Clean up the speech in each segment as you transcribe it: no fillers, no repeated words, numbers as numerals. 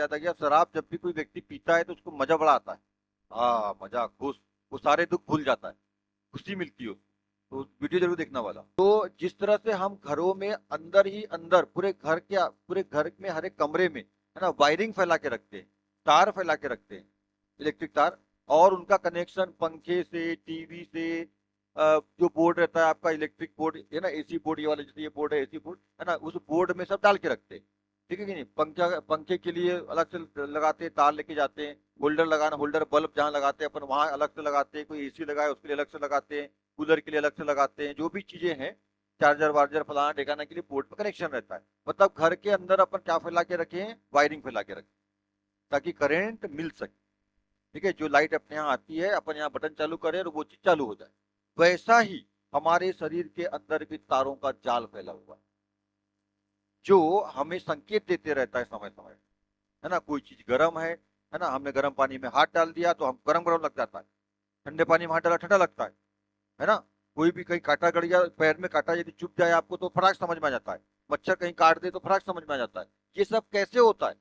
याद आ गया, शराब जब भी कोई व्यक्ति पीता है तो उसको मजा बड़ा आता है। हाँ, मजा, खुश, वो सारे दुख भूल जाता है, खुशी मिलती है उसको। तो वीडियो जरूर देखना वाला। तो जिस तरह से हम घरों में अंदर ही अंदर पूरे घर में हर एक कमरे में है ना वायरिंग फैला के रखते हैं, तार फैला के रखते हैं, इलेक्ट्रिक तार, और उनका कनेक्शन पंखे से, टीवी से, जो बोर्ड रहता है आपका इलेक्ट्रिक बोर्ड है ना, एसी बोर्ड, ये वाला जैसे ये बोर्ड है एसी बोर्ड है ना, उस बोर्ड में सब डाल के रखते हैं। ठीक है कि नहीं, पंखे के लिए अलग से लगाते हैं, तार लेके जाते हैं, होल्डर लगाना, होल्डर बल्ब जहाँ लगाते हैं अपन वहां अलग से लगाते हैं, कोई एसी लगाए उसके लिए अलग से लगाते हैं, कूलर के लिए अलग से लगाते हैं, जो भी चीजें हैं, चार्जर वार्जर फलाना ढेकाना के लिए बोर्ड पर कनेक्शन रहता है। मतलब घर के अंदर अपन क्या फैला के रखे हैं, वायरिंग फैला के रखे, ताकि करंट मिल सके। ठीक है, जो लाइट अपने यहाँ आती है, अपन यहाँ बटन चालू करें और वो चीज चालू हो जाए। वैसा ही हमारे शरीर के अंदर भी तारों का जाल फैला हुआ है, जो हमें संकेत देते रहता है समय समय, है ना। कोई चीज गर्म है ना, हमने गर्म पानी में हाथ डाल दिया तो हम गरम गरम लग जाता है, ठंडे पानी में हाथ डाला ठंडा लगता है ना। कोई भी कहीं कांटा गड़ गया, पैर में कांटा यदि चुभ जाए आपको तो फटाक समझ में आ जाता है, मच्छर कहीं काट दे तो फटाक समझ में आ जाता है। ये सब कैसे होता है?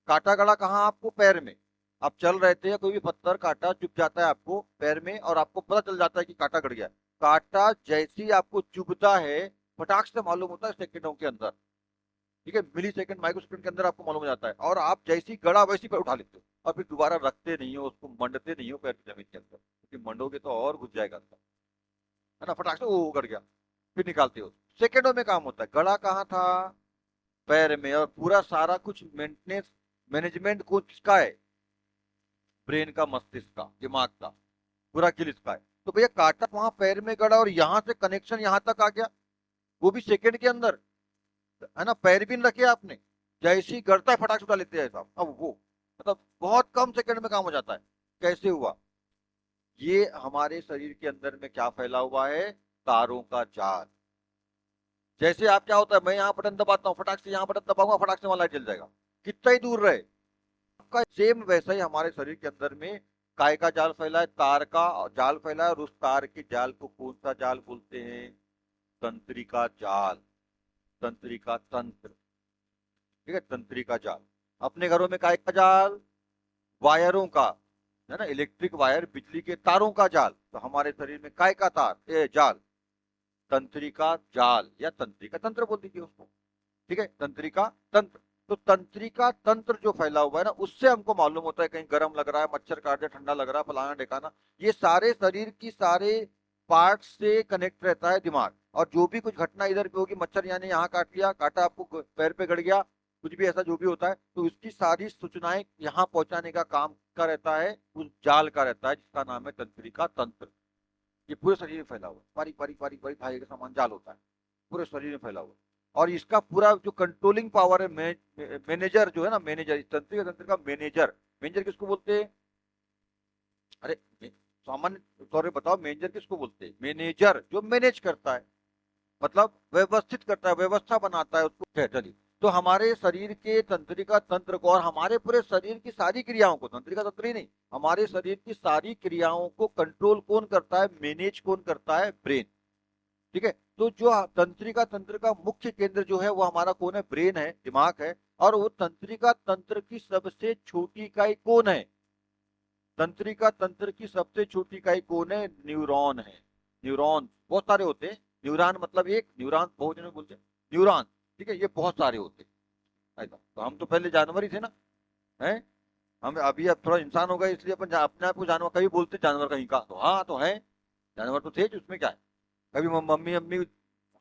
कांटा गड़ा कहाँ? आपको पैर में, आप चल रहे थे, कोई भी पत्थर कांटा चुभ जाता है आपको पैर में और आपको पता चल जाता है कि कांटा गड़ गया। कांटा जैसे ही आपको चुभता है, फटाक से मालूम होता है सेकंडों के अंदर। ठीक है, मिली सेकंड, माइक्रो सेकंड के अंदर आपको मालूम हो जाता है, और आप जैसी गड़ा वैसी पैर उठा लेते हो, और फिर दोबारा रखते नहीं हो उसको, मंडते नहीं हो पैर की जमीन के अंदर, क्योंकि मंडोगे तो और घुस जाएगा अंदर, है ना। फटाक से वो गड़ गया, फिर निकालते हो, सेकंडों में काम होता है। गड़ा कहाँ था? पैर में। और पूरा सारा कुछ मेंटेनेंस, मैनेजमेंट को किसका है? ब्रेन का, मस्तिष्क का, दिमाग का, पूरा किल इसका है। तो भैया काटा वहां पैर में गड़ा और यहाँ से कनेक्शन यहाँ तक आ गया, वो भी सेकंड के अंदर, है ना। पैर भी नहीं रखे आपने, जैसे ही गड़ता है फटाक से उठा लेते हैं साहब। अब वो मतलब बहुत कम सेकंड में काम हो जाता है। कैसे हुआ? ये हमारे शरीर के अंदर में क्या फैला हुआ है? तारों का जाल। जैसे आप, क्या होता है, मैं यहाँ बटन दबाता हूँ, फटाक से यहाँ बटन दबाऊंगा, फटाक से वहां लाइट जल जाएगा, कितना ही दूर रहे आपका। सेम वैसा ही हमारे शरीर के अंदर में काय का जाल फैला है, तार का जाल फैला है, और उस तार के जाल को कौन सा जाल बोलते हैं? तंत्रिका जाल, तंत्रिका तंत्र। ठीक है, तंत्रिका जाल। अपने घरों में काय का जाल? वायरों का, है ना, इलेक्ट्रिक वायर, बिजली के तारों का जाल। तो हमारे शरीर में काय का तार, जाल, तंत्रिका जाल, या तंत्रिका तंत्र बोल दीजिए उसको। ठीक है, तंत्रिका तंत्र। तो तंत्रिका तंत्र जो फैला हुआ है ना, उससे हमको मालूम होता है कहीं गर्म लग रहा है, मच्छर काट रहा है, ठंडा लग रहा है, फलाना ढेकाना। ये सारे शरीर की सारे पार्ट से कनेक्ट रहता है दिमाग, और जो भी कुछ घटना इधर पे होगी, मच्छर यानी यहाँ काट लिया, काटा आपको पैर पे गड़ गया, कुछ भी ऐसा जो भी होता है, तो इसकी सारी सूचनाएं यहाँ पहुंचाने का काम का रहता है, उस जाल का रहता है, जिसका नाम है तंत्रिका तंत्र। ये पूरे शरीर में फैला हुआ है, बारीक बारीक बारीक बारीक धागे का समान जाल होता है, पूरे शरीर में फैला हुआ है। और इसका पूरा जो कंट्रोलिंग पावर है, मैनेजर जो है ना, मैनेजर, इस तंत्रिका तंत्र का मैनेजर। मैनेजर किसको बोलते हैं? अरे, सामान्य तौर पे बताओ, मैनेजर किसको बोलते हैं? मैनेजर जो मैनेज करता है, मतलब व्यवस्थित करता है, व्यवस्था बनाता है उसको। चलिए, तो हमारे शरीर के तंत्रिका तंत्र को, और हमारे पूरे शरीर की सारी क्रियाओं को, तंत्रिका तंत्र ही नहीं, हमारे शरीर की सारी क्रियाओं को कंट्रोल कौन करता है, मैनेज कौन करता है? ब्रेन। ठीक है, तो जो तंत्रिका तंत्र का मुख्य केंद्र जो है वो हमारा कौन है? ब्रेन है, दिमाग है। और वो तंत्रिका तंत्र की सबसे छोटी इकाई कौन है? तंत्रिका तंत्र की सबसे छोटी इकाई कौन है? न्यूरॉन है। न्यूरॉन बहुत सारे होते हैं, न्यूरॉन मतलब एक, न्यूरॉन बहुत जने बोलते हैं न्यूरॉन। ठीक है, ये बहुत सारे होते हैं, ऐसा। तो हम तो पहले जानवर ही थे ना, है। हम अभी अब थोड़ा इंसान हो गए, इसलिए अपन अपने आप को जानवर, कभी बोलते जानवर कहीं का, तो हाँ तो है, जानवर तो थे, उसमें क्या है। कभी मम्मी अम्मी,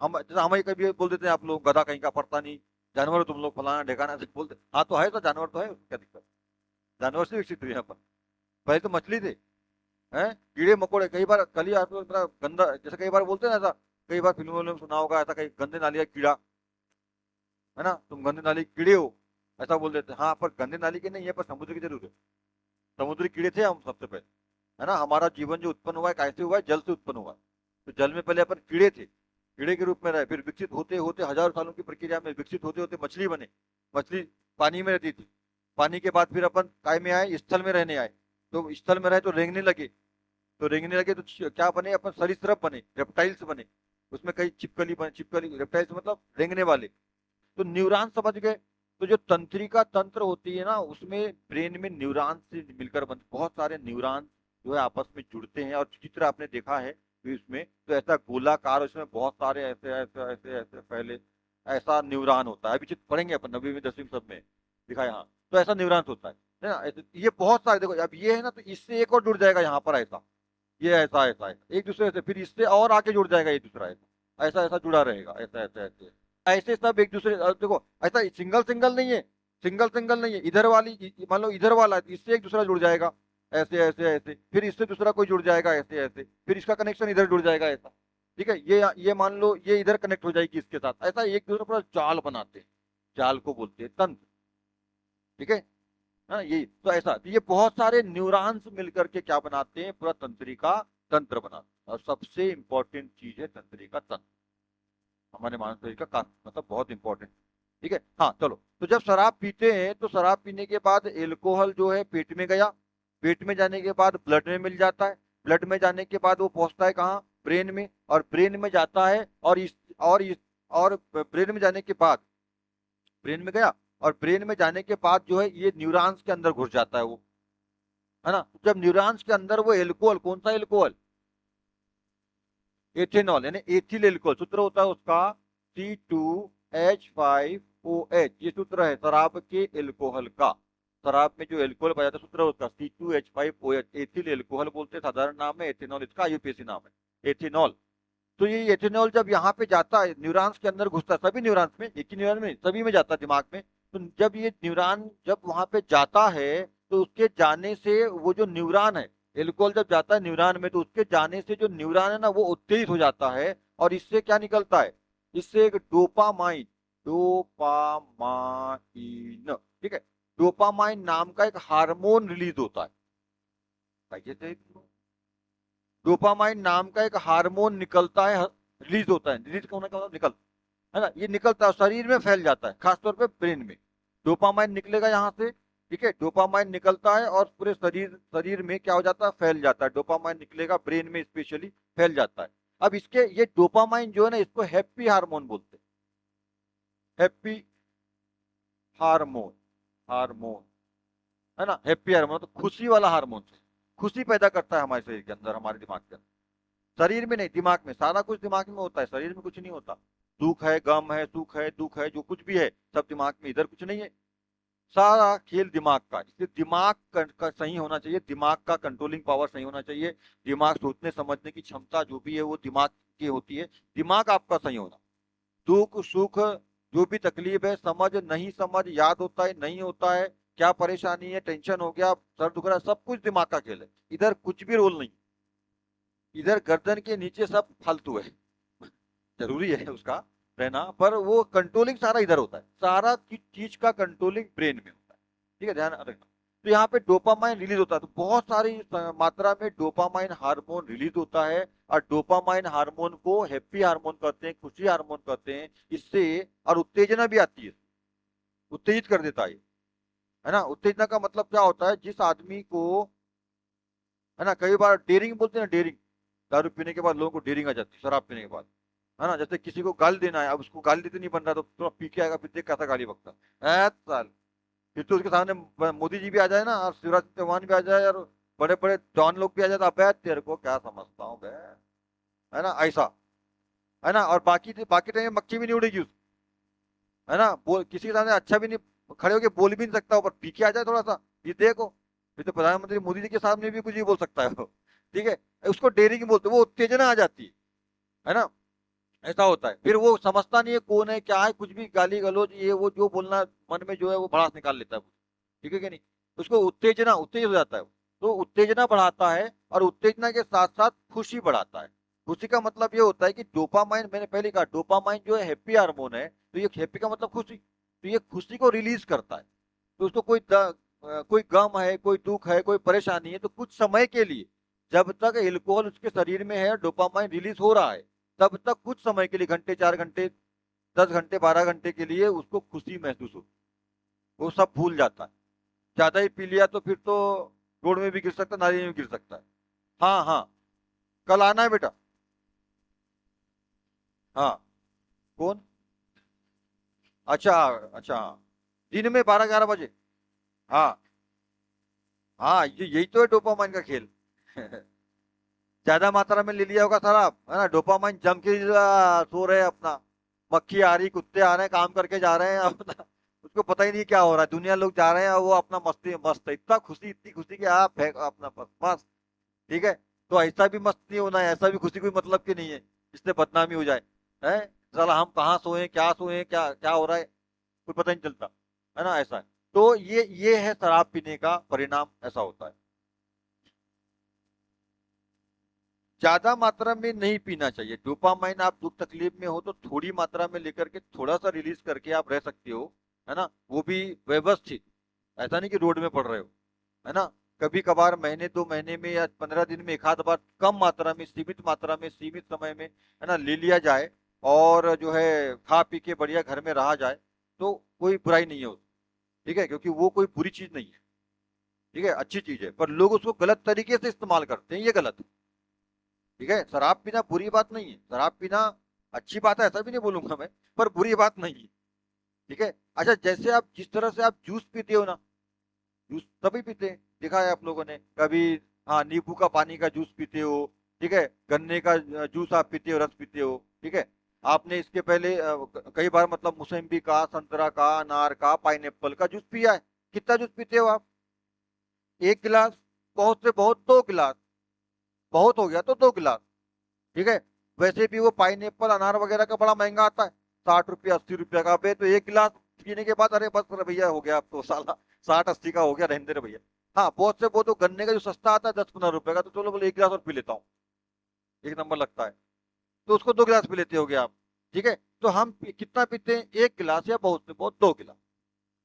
हम जैसे हमें कभी बोल देते हैं आप लोग, गधा कहीं का पड़ता नहीं, जानवर हो तुम लोग, फलाना ढेकाना से बोलते। हाँ तो है, तो जानवर तो है, उसमें क्या दिक्कत? जानवर से विकसित हुए अपन, पहले तो मछली थे, हैं, कीड़े मकोड़े। कई बार कल ही आप लोग इतना गंदा, जैसे कई बार बोलते हैं ना ऐसा, कई बार फिल्मों में सुना होगा ऐसा, कहीं गंदे नाली का कीड़ा, है ना, तुम गंदे नाली के कीड़े हो, ऐसा बोल देते हैं। हाँ, पर गंदे नाली के नहीं है, पर समुद्र की जरूर है। समुद्री कीड़े थे हम सबसे पहले, है ना। हमारा जीवन जो उत्पन्न हुआ है कैसे हुआ है? जल से उत्पन्न हुआ है। तो जल में पहले अपन कीड़े थे, कीड़े के रूप में रहे, फिर विकसित होते होते हजारों सालों की प्रक्रिया में विकसित होते होते मछली बने। मछली पानी में रहती थी, पानी के बाद फिर अपन काय में आए? स्थल में रहने आए। तो स्थल में रहे तो रेंगने लगे, तो रेंगने लगे तो क्या बने? अपन सरीसृप बने, रेप्टाइल्स बने। उसमें कई छिपकली बने, छिपकली रेप्टाइल्स मतलब रेंगने वाले। तो न्यूरॉन समझ गए, तो जो तंत्रिका तंत्र होती है ना, उसमें ब्रेन में न्यूरॉन से मिलकर बन बहुत सारे न्यूरॉन जो है आपस में जुड़ते हैं, और चित्र आपने देखा है कि उसमें तो ऐसा गोलाकार, उसमें बहुत सारे ऐसे ऐसे ऐसे ऐसे पहले ऐसा न्यूरॉन होता है। अभी चित्र पढ़ेंगे अपन 9वीं में 10वीं सब में दिखाया, हाँ। तो ऐसा न्यूरॉन होता है ना, ये बहुत सारे, देखो अब ये है ना, तो इससे एक और जुड़ जाएगा यहाँ पर ऐसा, ये ऐसा ऐसा ऐसा एक दूसरे से, फिर इससे और आगे जुड़ जाएगा ये दूसरा, ऐसा ऐसा ऐसा जुड़ा रहेगा, ऐसा ऐसा ऐसे ऐसे सब एक दूसरे, देखो ऐसा सिंगल सिंगल नहीं है, सिंगल सिंगल नहीं है, इधर वाली मान लो इधर वाला इससे एक दूसरा जुड़ जाएगा, ऐसे ऐसे ऐसे, फिर इससे दूसरा कोई जुड़ जाएगा ऐसे ऐसे, फिर इसका कनेक्शन इधर जुड़ जाएगा ऐसा, ठीक है। ये मान लो ये इधर कनेक्ट हो जाएगी इसके साथ, ऐसा एक दूसरे पूरा जाल बनाते हैं, जाल को बोलते हैं तंत्र, ठीक है। हाँ, ये तो ऐसा, तो ये बहुत सारे न्यूरॉन्स मिलकर के क्या बनाते हैं, पूरा तंत्रिका तंत्र बनाते हैं। और सबसे इंपॉर्टेंट चीज है तंत्रिका तंत्र, हमारे मानव शरीर का मतलब बहुत इंपॉर्टेंट, ठीक है। हाँ चलो, तो जब शराब पीते हैं तो शराब पीने के बाद एल्कोहल जो है पेट में गया, पेट में जाने के बाद ब्लड में मिल जाता है, ब्लड में जाने के बाद वो पहुंचता है कहाँ, ब्रेन में, और ब्रेन में जाता है, और ब्रेन में जाने के बाद, ब्रेन में गया, और ब्रेन में जाने के बाद जो है ये न्यूरॉन्स के अंदर घुस जाता है वो, है ना। जब न्यूरॉन्स के अंदर वो एल्कोहल, कौन सा एल्कोहल, एथेनॉल यानी एथिल एल्कोहल, सूत्र होता है उसका C2H5OH, ये सूत्र है शराब के एल्कोहल का। शराब में जो एल्कोहल पाया जाता है सूत्र है उसका C2H5OH, एथिल एल्कोहल बोलते हैं, साधारण नाम है, एथेनॉल इसका आयुर्वेदिक नाम है, एथेनॉल। तो ये एथेनॉल जब यहाँ पे जाता है, न्यूरॉन्स के अंदर घुसता है, सभी न्यूरॉन्स में, एक ही न्यूरॉन में, सभी में जाता है दिमाग में। तो जब ये न्यूरॉन जब वहां पे जाता है, तो उसके जाने से वो जो न्यूरॉन है, एल्कोहल जब जाता है न्यूरॉन में, तो उसके जाने से जो न्यूरॉन है ना वो उत्तेजित हो जाता है, और इससे क्या निकलता है, इससे एक डोपामाइन, डोपामाइन, ठीक है, डोपामाइन नाम का एक हार्मोन रिलीज होता है। डोपामाइन नाम का एक हार्मोन निकलता है, रिलीज होता है, रिलीज होने का मतलब निकल, है ना, ये निकलता है शरीर में फैल जाता है, खासतौर पे ब्रेन में। डोपामाइन निकलेगा यहाँ से, ठीक है, डोपामाइन निकलता है और पूरे शरीर शरीर में क्या हो जाता है, फैल जाता है, डोपामाइन निकलेगा ब्रेन में स्पेशली फैल जाता है। अब इसके ये डोपामाइन जो है ना, इसको हैप्पी हार्मोन बोलते हैं, हैप्पी हार्मोन, हार्मोन, है ना, हैप्पी हार्मोन तो खुशी वाला हार्मोन, खुशी पैदा करता है हमारे शरीर के अंदर, हमारे दिमाग के अंदर, शरीर में नहीं, दिमाग में, सारा कुछ दिमाग में होता है, शरीर में कुछ नहीं होता। दुख है, गम है, सुख है, दुख है, जो कुछ भी है सब दिमाग में, इधर कुछ नहीं है, सारा खेल दिमाग का। इसलिए दिमाग का सही होना चाहिए, दिमाग का कंट्रोलिंग पावर सही होना चाहिए, दिमाग सोचने समझने की क्षमता जो भी है वो दिमाग की होती है, दिमाग आपका सही होना। दुख सुख जो भी तकलीफ है, समझ नहीं समझ, याद होता है नहीं होता है, क्या परेशानी है, टेंशन हो गया, सर दुख रहा है, सब कुछ दिमाग का खेल है, इधर कुछ भी रोल नहीं, इधर गर्दन के नीचे सब फालतू है, जरूरी है उसका रहना, पर वो कंट्रोलिंग सारा इधर होता है, सारा चीज का कंट्रोलिंग ब्रेन में होता है, ठीक है, ध्यान रखना। तो यहाँ पे डोपामाइन रिलीज होता है, तो बहुत सारी मात्रा में डोपामाइन हार्मोन रिलीज होता है, और डोपामाइन हार्मोन को हैप्पी हार्मोन कहते हैं, खुशी हार्मोन कहते हैं, इससे और उत्तेजना भी आती है, उत्तेजित कर देता है ना। उत्तेजना का मतलब क्या होता है, जिस आदमी को, है ना, कई बार डेयरिंग बोलते हैं ना, डेयरिंग, दारू पीने के बाद लोगों को डेयरिंग आ जाती है, शराब पीने के बाद, है ना, जैसे किसी को गाली देना है, अब उसको गाली देते नहीं बन रहा, तो थोड़ा पी के आएगा, फिर देख कैसा गाली बकता है साल, फिर तो उसके सामने मोदी जी भी आ जाए ना, और शिवराज सिंह चौहान भी आ जाए, और बड़े बड़े डॉन लोग भी आ जाए, तो अबे तेरे को क्या समझता हूँ बे, है ना, ऐसा, है ना। और बाकी बाकी टाइम में मक्खी भी नहीं उड़ेगी उस, है ना, बोल किसी के सामने अच्छा भी नहीं, खड़े होके बोल भी नहीं सकता, ऊपर पी के आ जाए थोड़ा सा, ये देखो, फिर तो प्रधानमंत्री मोदी जी के सामने भी कुछ ही बोल सकता है वो, ठीक है, उसको डेयरिंग बोलते, वो उत्तेजना आ जाती है ना, ऐसा होता है। फिर वो समझता नहीं है कौन है क्या है, कुछ भी गाली गलौज ये वो जो बोलना मन में जो है वो भड़ास निकाल लेता है, ठीक है कि नहीं, उसको उत्तेजना, उत्तेजित हो जाता है। तो उत्तेजना बढ़ाता है, और उत्तेजना के साथ साथ खुशी बढ़ाता है। खुशी का मतलब ये होता है कि डोपामाइन, मैंने पहले कहा डोपामाइन जो है हैप्पी हार्मोन है, तो ये हैप्पी का मतलब खुशी, तो ये खुशी को रिलीज करता है। तो उसको कोई गम है, कोई दुख है, कोई परेशानी है, तो कुछ समय के लिए, जब तक एल्कोहल उसके शरीर में है, डोपामाइन रिलीज हो रहा है, तब तक कुछ समय के लिए, घंटे 4 घंटे 10 घंटे 12 घंटे के लिए उसको खुशी महसूस होती, वो सब भूल जाता है। ज्यादा ही पी लिया तो फिर तो रोड में भी गिर सकता है, नाली में भी गिर सकता है। हाँ हाँ, कल आना है बेटा। हाँ, कौन, अच्छा, अच्छा हाँ। दिन में 12-11 बजे। हाँ हाँ, ये यही तो है डोपामाइन का खेल। ज्यादा मात्रा में ले लिया होगा शराब, है ना, डोपामाइन जम के सो रहे हैं अपना, मक्खी आ रही, कुत्ते आ रहे हैं, काम करके जा रहे हैं अपना, उसको पता ही नहीं क्या हो रहा है, दुनिया लोग जा रहे हैं और वो अपना मस्ती मस्त है, इतना खुशी, इतनी खुशी कि आप फेंक अपना मस्त। ठीक है, तो ऐसा भी मस्त नहीं होना है, ऐसा भी खुशी कोई मतलब की नहीं है इससे बदनामी हो जाए। है, साला हम कहाँ सोए, क्या सोए, क्या क्या हो रहा है, कोई पता नहीं चलता, है ना, ऐसा है। तो ये है शराब पीने का परिणाम, ऐसा होता है। ज्यादा मात्रा में नहीं पीना चाहिए डोपामाइन। आप दुख तकलीफ में हो तो थोड़ी मात्रा में लेकर के थोड़ा सा रिलीज करके आप रह सकते हो, है ना, वो भी व्यवस्थित। ऐसा नहीं कि रोड में पड़ रहे हो, है ना। कभी कभार महीने 2 महीने में या 15 दिन में एक आध बार कम मात्रा में, सीमित मात्रा में, सीमित समय में, है ना, ले लिया जाए और जो है खा पी के बढ़िया घर में रहा जाए, तो कोई बुराई नहीं है उसमें। ठीक है, क्योंकि वो कोई बुरी चीज नहीं है। ठीक है, अच्छी चीज है, पर लोग उसको गलत तरीके से इस्तेमाल करते हैं, ये गलत है। ठीक है, शराब पीना बुरी बात नहीं है, शराब पीना अच्छी बात है, ऐसा भी नहीं बोलूंगा मैं, पर बुरी बात नहीं है। ठीक है। अच्छा, जैसे आप जिस तरह से आप जूस पीते हो ना, जूस सभी पीते हैं, देखा है आप लोगों ने कभी। हाँ, नींबू का पानी का जूस पीते हो, ठीक है, गन्ने का जूस आप पीते हो, रस पीते हो। ठीक है, आपने इसके पहले कई बार मतलब मौसम्बी का, संतरा का, अनार का, पाइनएप्पल का जूस पिया है। कितना जूस पीते हो आप? 1 गिलास, बहुत से बहुत 2 गिलास, बहुत हो गया तो 2 गिलास। ठीक है, वैसे भी वो पाइनएप्पल अनार वगैरह का बड़ा महंगा आता है, 60 रुपया 80 रुपया का। बे तो 1 गिलास पीने के बाद, अरे बस रे भैया हो गया अब तो साला, 60-80 का हो गया, रहने दे रे भैया। हाँ, बहुत से बहुत तो गन्ने का जो सस्ता आता है 10-15 रुपए का, तो चलो बोले 1 गिलास और पी लेता हूँ, एक नंबर लगता है, तो उसको 2 गिलास पी लेते होगे आप। ठीक है, तो हम कितना पीते हैं? 1 गिलास या बहुत से बहुत 2 गिलास।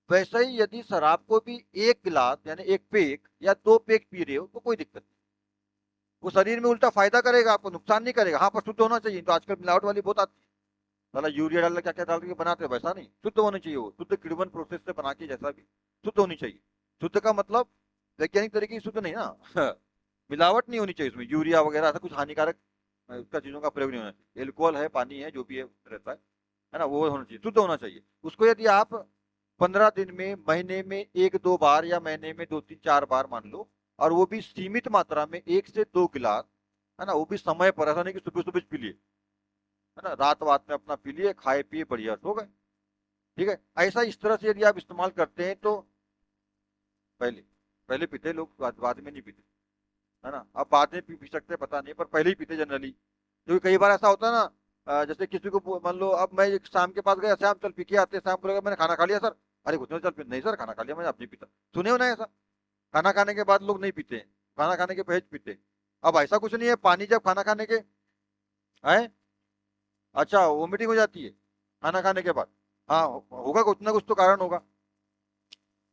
वैसे ही यदि शराब को भी 1 गिलास यानी एक पेक या 2 पेक पी रहे हो तो कोई दिक्कत नहीं। वो शरीर में उल्टा फायदा करेगा, आपको नुकसान नहीं करेगा। हाँ, पर शुद्ध होना चाहिए, तो आजकल मिलावट वाली बहुत आती है, साला यूरिया डाल क्या क्या डाल के बनाते हैं, वैसा नहीं, शुद्ध होना चाहिए, वो शुद्ध किण्वन प्रोसेस से बना के, जैसा भी शुद्ध होनी चाहिए। शुद्ध का मतलब वैज्ञानिक तरीके से शुद्ध नहीं ना। मिलावट नहीं होनी चाहिए उसमें, यूरिया वगैरह ऐसा कुछ हानिकारक उसका चीजों का प्रयोग नहीं होना चाहिए। एल्कोहल है, पानी है, जो भी है रहता है ना, वो होना चाहिए, शुद्ध होना चाहिए। उसको यदि आप 15 दिन में, महीने में 1-2 बार, या महीने में 2-3-4 बार मान लो, और वो भी सीमित मात्रा में 1 से 2 गिलास, है ना, वो भी समय पर, ऐसा नहीं कि सुबह सुबह पी लिए, है ना, रात वात में अपना पी लिए, खाए पिए बढ़िया सो गए। ठीक है, ऐसा इस तरह से यदि आप इस्तेमाल करते हैं तो पहले पहले पीते लोग, बाद में नहीं पीते, है ना। अब बाद में पी सकते हैं, पता नहीं, पर पहले ही पीते जनरली, क्योंकि कई बार ऐसा होता है ना, जैसे किसी को मान लो, अब मैं एक शाम के पास गया, शाम चल पी के आते हैं, शाम को लगा मैंने खाना खा लिया सर, अरे कुछ नहीं चल नहीं सर, खाना खा लिया मैंने, अब नहीं पीता। सुने हो ना ऐसा, खाना खाने के बाद लोग नहीं पीते हैं, खाना खाने के पहले पीते हैं। अब ऐसा कुछ नहीं है, पानी जब खाना खाने के है, अच्छा वोमिटिंग हो जाती है खाना खाने के बाद? हाँ, होगा, कुछ ना कुछ तो कारण होगा।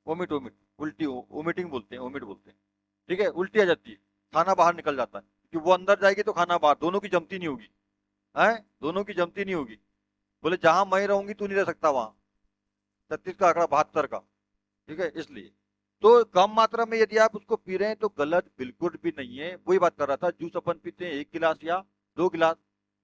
वोमिट, वोमिट, उल्टी, वोमिटिंग बोलते हैं, वोमिट बोलते हैं। ठीक है, उल्टी आ जाती है, खाना बाहर निकल जाता है, कि वो अंदर जाएगी तो खाना बाहर, दोनों की जमती नहीं होगी, है, दोनों की जमती नहीं होगी। बोले जहां मैं रहूंगी तू नहीं रह सकता वहां, 36 का आंकड़ा 72 का। ठीक है, इसलिए तो कम मात्रा में यदि आप उसको पी रहे हैं तो गलत बिल्कुल भी नहीं है। वही बात कर रहा था, जूस अपन पीते हैं 1 गिलास या 2 गिलास।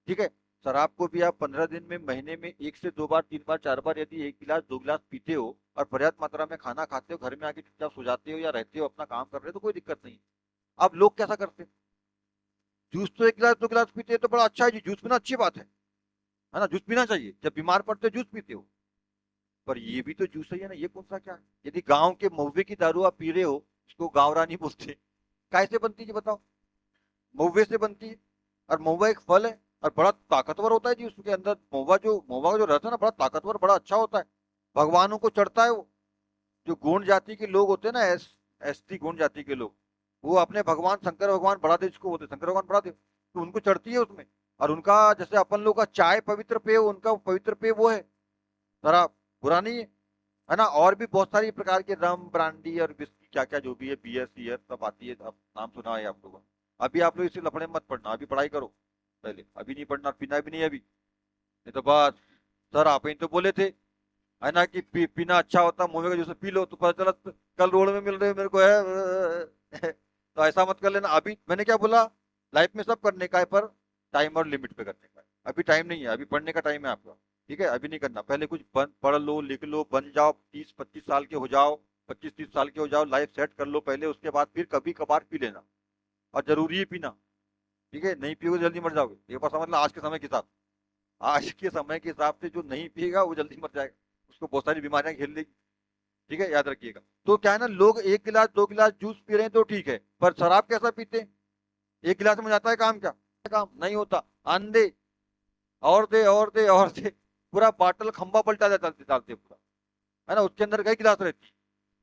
ठीक है, शराब को भी आप 15 दिन में, महीने में 1 से 2 बार, 3 बार, 4 बार यदि 1 गिलास 2 गिलास पीते हो, और पर्याप्त मात्रा में खाना खाते हो, घर में आके चुपचाप सो जाते हो या रहते हो, अपना काम कर रहे हो, तो कोई दिक्कत नहीं। अब लोग कैसा करते हैं, जूस तो 1 गिलास 2 गिलास पीते हैं तो बड़ा अच्छा है जी, जूस पीना अच्छी बात है ना, जूस पीना चाहिए, जब बीमार पड़ते हो जूस पीते हो, पर ये भी तो जूस ही है ना, ये कौन सा क्या है? यदि गांव के महुए की दारू आप पी रहे हो, उसको गाँव रानी बोलते हैं, कैसे बनती है जी बताओ? महुए से बनती है, और महुआ एक फल है, और बड़ा ताकतवर होता है जी, उसके अंदर महुआ का जो रस है ना, बड़ा ताकतवर, बड़ा अच्छा होता है, भगवानों को चढ़ता है वो। जो गोंड जाति के लोग होते हैं ना, एसटी गोंड जाति के लोग, वो अपने भगवान शंकर भगवान बड़ादेव जिसको बोलते हैं, शंकर भगवान बड़ादेव, तो उनको चढ़ती है उसमें। और उनका जैसे अपन लोग का चाय पवित्र पेय, उनका पवित्र पेय वो है शराब, बुरा नहीं है ना। और भी बहुत सारी प्रकार के रम, ब्रांडी और विस्की, क्या क्या जो भी है, बियर सीयर सब आती है, अब नाम सुना है आप लोगों ने। अभी आप लोग इसे लफड़े मत पढ़ना, अभी पढ़ाई करो पहले, अभी नहीं पढ़ना, पीना भी नहीं है अभी, नहीं तो बस। सर आप ही तो बोले थे, है ना, कि पीना अच्छा होता, मुंह का जूस पी लो, तो पता चला कल रोड में मिल रहे हो मेरे को है। तो ऐसा मत कर लेना। अभी मैंने क्या बोला, लाइफ में सब करने का है, पर टाइम और लिमिट पे करने का है। अभी टाइम नहीं है, अभी पढ़ने का टाइम है आपका। ठीक है, अभी नहीं करना, पहले कुछ पढ़ लो, लिख लो, बन जाओ, 30-25 साल के हो जाओ, 25-30 साल के हो जाओ, लाइफ सेट कर लो पहले, उसके बाद फिर कभी कभार पी लेना, और जरूरी है पीना। ठीक है, नहीं पियोगे जल्दी मर जाओगे, ये बात समझ लो, आज के समय के साथ, आज के समय के हिसाब से जो नहीं पिएगा वो जल्दी मर जाएगा, उसको बहुत सारी बीमारियां घेर लेगी। ठीक है, याद रखिएगा। तो क्या है ना, लोग 1 गिलास 2 गिलास जूस पी रहे हैं तो ठीक है, पर शराब कैसा पीते हैं? 1 गिलास में जाता है काम क्या? काम नहीं होता, अंधे, और दे और दे और दे, पूरा बाटल खंबा पलटा देता डालते डालते पूरा, है ना, उसके अंदर कई गिलास रहती है।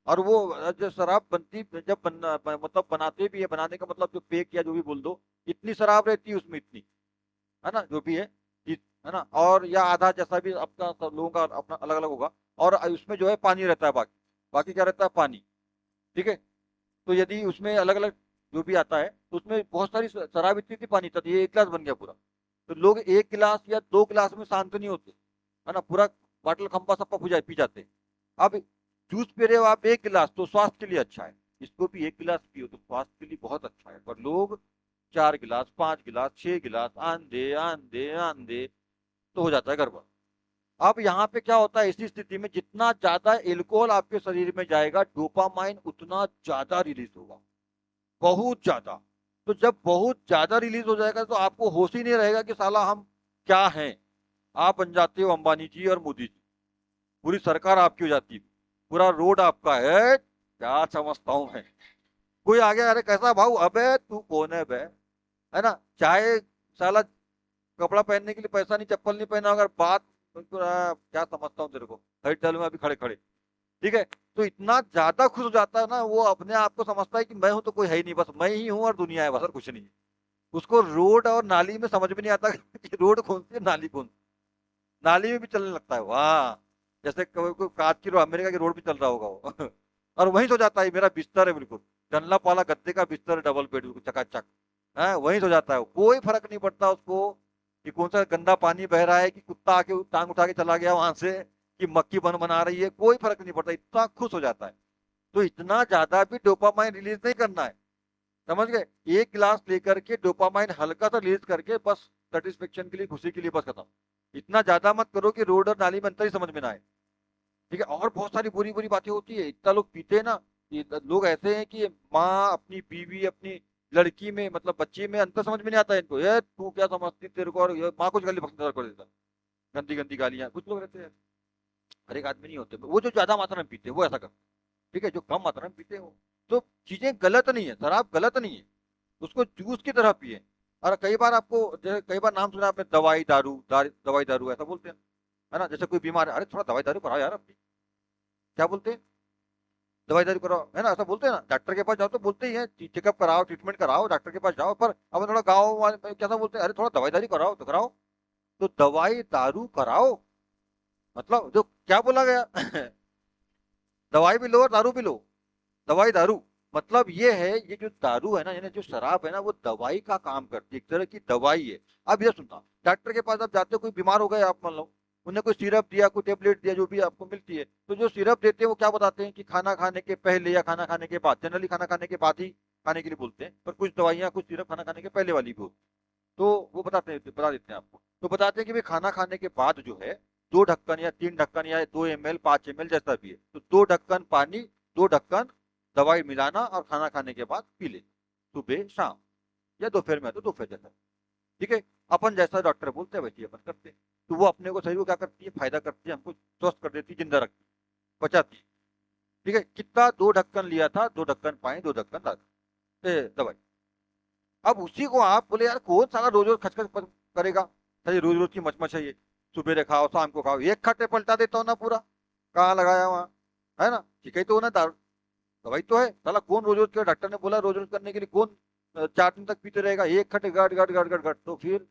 और वो जो शराब बनती, जब मतलब बनाते भी है, बनाने का मतलब जो पेक या जो भी बोल दो, इतनी शराब रहती है उसमें, इतनी, है ना, जो भी है, है ना, और या आधा जैसा भी आपका सब लोगों का अपना अलग अलग होगा, और उसमें जो है पानी रहता है, बाकी बाकी क्या रहता है? पानी। ठीक है, तो यदि उसमें अलग अलग जो भी आता है तो उसमें बहुत सारी शराब इतनी थी, पानी था, तो ये 1 गिलास बन गया पूरा। तो लोग 1 गिलास या 2 गिलास में शांत नहीं होते, है ना, पूरा बाटल खंपा सप्पा पी जाते हैं। अब जूस पी रहे हो आप 1 गिलास, तो स्वास्थ्य के लिए अच्छा है, इसको भी 1 गिलास पियो तो स्वास्थ्य के लिए बहुत अच्छा है, पर लोग 4 गिलास 5 गिलास 6 गिलास, आंधे आंधे आंधे, तो हो जाता है गड़बड़। अब यहाँ पे क्या होता है, इसी स्थिति में जितना ज्यादा एल्कोहल आपके शरीर में जाएगा, डोपामाइन उतना ज्यादा रिलीज होगा, बहुत ज्यादा। तो जब बहुत ज्यादा रिलीज हो जाएगा तो आपको होश ही नहीं रहेगा कि साला हम क्या हैं। आप बन जाते हो अंबानी जी और मोदी जी, पूरी सरकार आपकी हो जाती है, पूरा रोड आपका है, क्या समझता हूं मैं। कोई आ गया, अरे कैसा भाऊ, अबे तू कौन है बे, है ना, चाहे साला कपड़ा पहनने के लिए पैसा नहीं, चप्पल नहीं पहना, अगर बात तो क्या समझता हूँ तेरे को, खरीद डालू मैं अभी खड़े खड़े। ठीक है, तो इतना ज्यादा खुश हो जाता है ना वो, अपने आप को समझता है कि मैं हूं तो कोई है ही नहीं, बस मैं ही हूं और दुनिया है, बस और कुछ नहीं है। उसको रोड और नाली में समझ में नहीं आता कि रोड कौन सी है, नाली कौन सी। नाली में भी चलने लगता है वाह, जैसे कोई कांच की अमेरिका की रोड भी चल रहा होगा वो और वहीं सो जाता है, मेरा बिस्तर है बिल्कुल, डनलप वाला गद्दे का बिस्तर, डबल बेड, बिल्कुल चकाचक है, वहीं सो जाता है, कोई फर्क नहीं पड़ता उसको कि कौन सा गंदा पानी बह रहा है, कि कुत्ता आके टांग उठा के चला गया वहां से, कि मक्खी बन बना रही है, कोई फर्क नहीं पड़ता, इतना खुश हो जाता है। तो इतना ज्यादा भी डोपामाइन रिलीज नहीं करना है, समझ गए? 1 गिलास लेकर के डोपामाइन हल्का सा रिलीज करके बस, सेटिस्फेक्शन के लिए, खुशी के लिए, बस खत्म। इतना ज्यादा मत करो कि रोड और नाली में अंतर ही समझ में ना आए। ठीक है, और बहुत सारी बुरी बुरी बातें होती है, इतना लोग पीते हैं ना, ये लोग ऐसे हैं कि माँ अपनी बीवी, अपनी लड़की में, मतलब बच्ची में अंतर समझ में नहीं आता है इनको, ये तू क्या समझती तेरे को, और ये माँ कुछ गाली बकना कर देता है, गंदी गंदी गालियां, कुछ लोग रहते हैं, हर एक आदमी नहीं होते, वो जो ज्यादा मात्रा में पीते हैं वो ऐसा करते हैं। ठीक है, जो कम मात्रा में पीते हैं वो, तो चीजें गलत नहीं है, शराब गलत नहीं है, उसको जूस की तरह पिए। और कई बार आपको, जैसे कई बार नाम सुना आपने, दवाई दारू, दवाई दारू ऐसा बोलते हैं, है ना, जैसे कोई बीमार है, अरे थोड़ा दवाई दारू कराओ यार अपनी, क्या बोलते हैं, दवाई दारू कराओ, है ना, ऐसा बोलते हैं ना, डॉक्टर के पास जाओ तो बोलते ही है, चेकअप कराओ, ट्रीटमेंट कराओ, डॉक्टर के पास जाओ, पर अब थोड़ा गाँव वाले में कैसा बोलते हैं, अरे थोड़ा दवाई दारू कराओ तो कराओ। तो दवाई दारू कराओ, मतलब जो क्या बोला गया दवाई भी लो और दारू भी लो, दवाई दारू, मतलब ये है, ये जो दारू है ना, यानी जो शराब है ना, वो दवाई का काम करती है, एक तरह की दवाई है। अब ये सुनना, डॉक्टर के पास आप जाते हो, कोई बीमार हो गए आप, मान लो, उन्हें कोई सिरप दिया, कोई टेबलेट दिया, जो भी आपको मिलती है, तो जो सिरप देते हैं वो क्या बताते हैं कि खाना खाने के पहले या खाना खाने के बाद, जनरली खाना खाने के बाद ही खाने के लिए बोलते हैं, पर कुछ दवाइयाँ कुछ सिरप खाना खाने के पहले वाली भी होती है। तो वो बताते हैं, बता देते हैं आपको, तो बताते हैं कि भाई खाना खाने के बाद जो है, 2 ढक्कन या 3 ढक्कन या 2 ml 5 ml जैसा भी है, तो 2 ढक्कन पानी, 2 ढक्कन दवाई मिलाना, और खाना खाने के बाद पी ले, सुबह शाम, या दोपहर में तो दोपहर जैसा। ठीक है, अपन जैसा डॉक्टर बोलते हैं वैसे ही अपन करते हैं। तो वो अपने को शरीर को क्या करती है, फायदा करती है, हमको स्वस्थ कर देती है, जिंदा रखती है, बचाती है। ठीक है, कितना 2 ढक्कन लिया था, 2 ढक्कन पानी, 2 ढक्कन दवाई। अब उसी को आप बोले यार कौन सारा रोज रोज खचखच करेगा, सही रोज रोज की मचमच है ये, सुबह खाओ शाम को खाओ, एक खट्टे पलटा देता हूँ ना पूरा, कहाँ लगाया वहाँ, है ना, ठीक है, तो ना दवाई तो है साला, कौन रोज रोज, डॉक्टर ने बोला रोज रोज करने के लिए, कौन 4 दिन तक पीते रहेगा, एक खट गट गट गट गट गट, तो फिर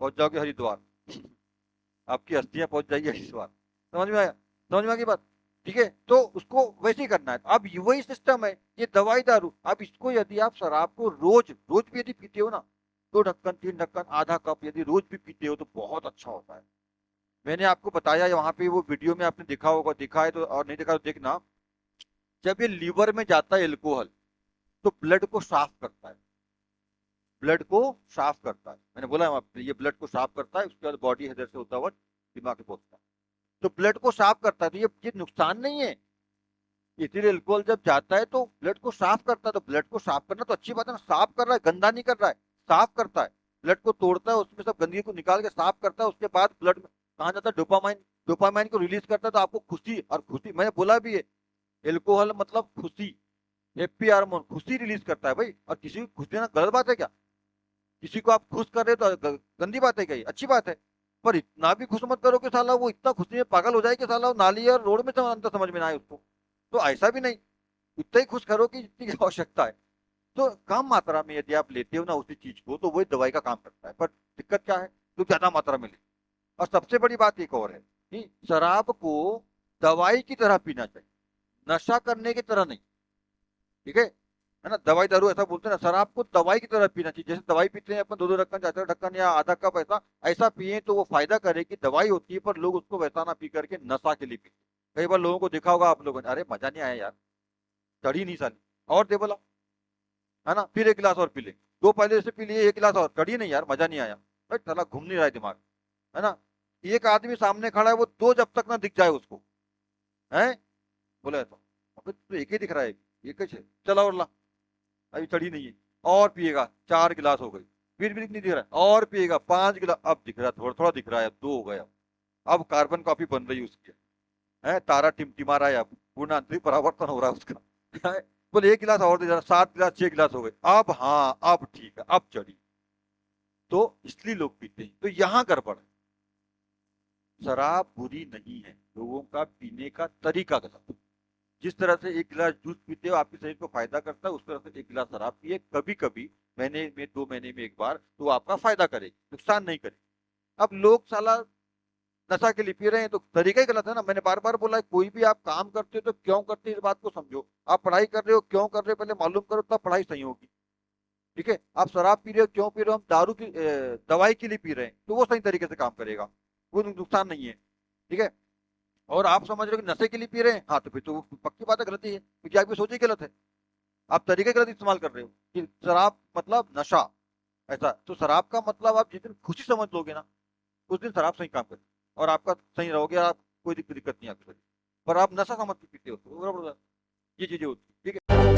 पहुंच जाओगे हरिद्वार आपकी अस्थियां पहुंच जाएगी हरिद्वार। समझ में आया, समझ में आ गई बात? ठीक है, तो उसको वैसे ही करना है। अब वही सिस्टम है, ये दवाई दारू, अब इसको यदि आप शराब को रोज रोज भी यदि पीते हो ना, 2 ढक्कन 3 ढक्कन आधा कप यदि रोज भी पीते हो तो बहुत अच्छा होता है। मैंने आपको बताया वहां पे, वो वीडियो में आपने देखा होगा, देखा है तो, और नहीं देखा तो देखना, जब ये लीवर में जाता है एल्कोहल, तो ब्लड को साफ करता है, ब्लड को साफ करता है। मैंने बोला ये ब्लड को साफ करता है, उसके बाद बॉडी इधर से होता हुआ दिमाग में पहुंचता है। तो ब्लड को साफ करता है, तो ये नुकसान नहीं है। इथिल एल्कोहल जब जाता है तो ब्लड को साफ करता है, तो ब्लड को साफ करना तो अच्छी बात है ना, साफ कर रहा है, गंदा नहीं कर रहा है, साफ करता है। ब्लड को तोड़ता है, उसमें सब गंदगी को निकाल के साफ करता है, उसके बाद ब्लड में कहा जाता है डोपामाइन, डोपामाइन को रिलीज करता है, तो आपको खुशी, और खुशी मैंने बोला भी है, एल्कोहल मतलब खुशी, हैप्पी हार्मोन, खुशी रिलीज करता है भाई। और किसी को खुश देना गलत बात है क्या? किसी को आप खुश कर रहे हो तो गंदी बात है क्या? अच्छी बात है। पर इतना भी खुश मत करो कि साला वो इतना खुशी में पागल हो जाए कि साला वो नाली और रोड में अंदर समझ में ना आए उसको। तो ऐसा भी नहीं, इतना ही खुश करो कि जितनी की आवश्यकता है। तो कम मात्रा में यदि आप लेते हो ना उसी चीज को, तो वही दवाई का काम करता है। पर दिक्कत क्या है, तो ज्यादा मात्रा में ले। और सबसे बड़ी बात एक और है कि शराब को दवाई की तरह पीना चाहिए, नशा करने की तरह नहीं। ठीक है ना? दवाई दारू ऐसा बोलते हैं ना, शराब को दवाई की तरह पीना चाहिए। जैसे दवाई पीते हैं अपन, 2-2 ढक्कन, 4-4 ढक्कन या आधा कप, ऐसा पिए तो वो फायदा करेगी, दवाई होती है। पर लोग उसको वैसा ना पी करके नशा के लिए पीते। कई बार लोगों को देखा होगा आप लोगों ने, अरे मजा नहीं आया यार, चढ़ी नहीं साली, और दे बोला, है ना, फिर एक गिलास और पी ले, दो पहले से पी लिए, एक गिलास और, चढ़ी नहीं यार, मजा नहीं आया भाई, साला घूम नहीं रहा है दिमाग, है ना। एक आदमी सामने खड़ा है, वो दो जब तक ना दिख जाए उसको, है, बोला तो अबे तो एक ही दिख रहा है, एक ही है, चला और ला, अभी चढ़ी नहीं है, और पिएगा, 4 गिलास हो गई, फिर भी नहीं दिख रहा है, और पिएगा 5 गिलास, अब दिख रहा है, थोड़ा थोड़ा दिख रहा है, अब 2 हो गए, अब कार्बन कॉपी बन रही है उसकी, है, तारा टिमटिमा रहा है, अब पूर्ण आंतरिक परावर्तन हो रहा है उसका, है? बोले 1 गिलास और दे जरा, 7 गिलास 6 गिलास हो गए, अब हाँ अब ठीक है, अब चढ़ी। तो इसलिए लोग पीते हैं। तो यहाँ गड़बड़ है। शराब बुरी नहीं है, लोगों का पीने का तरीका गलत है। जिस तरह से 1 गिलास जूस पीते हो आपके शरीर को फायदा करता है, उस तरह से 1 गिलास शराब पिए कभी कभी, महीने में 2 महीने में एक बार, तो आपका फायदा करेगी, नुकसान नहीं करेगी। अब लोग साला नशा के लिए पी रहे हैं, तो तरीका ही गलत है ना। मैंने बार बार बोला है, कोई भी आप काम करते हो तो क्यों करते हो इस बात को समझो। आप पढ़ाई कर रहे हो, क्यों कर रहे हो पहले मालूम करो, तब पढ़ाई सही होगी। ठीक है, आप शराब पी रहे हो, क्यों पी रहे हो, हम दारू की दवाई के लिए पी रहे हैं, तो वो सही तरीके से काम करेगा, वो नुकसान नहीं है। ठीक है, और आप समझ रहे हो कि नशे के लिए पी रहे हैं, हाँ तो फिर तो पक्की बात है गलती है, क्योंकि आपकी सोच ही गलत है, आप तरीके गलत इस्तेमाल कर रहे हो कि शराब मतलब नशा, ऐसा। तो शराब का मतलब आप जिस दिन खुशी समझ लोगे ना, उस दिन शराब सही काम करे, और आपका सही रहोगे, आप कोई दिक्कत नहीं आपको, पर आप नशा समझ के पीते हो तो ये चीजें होती है। ठीक है।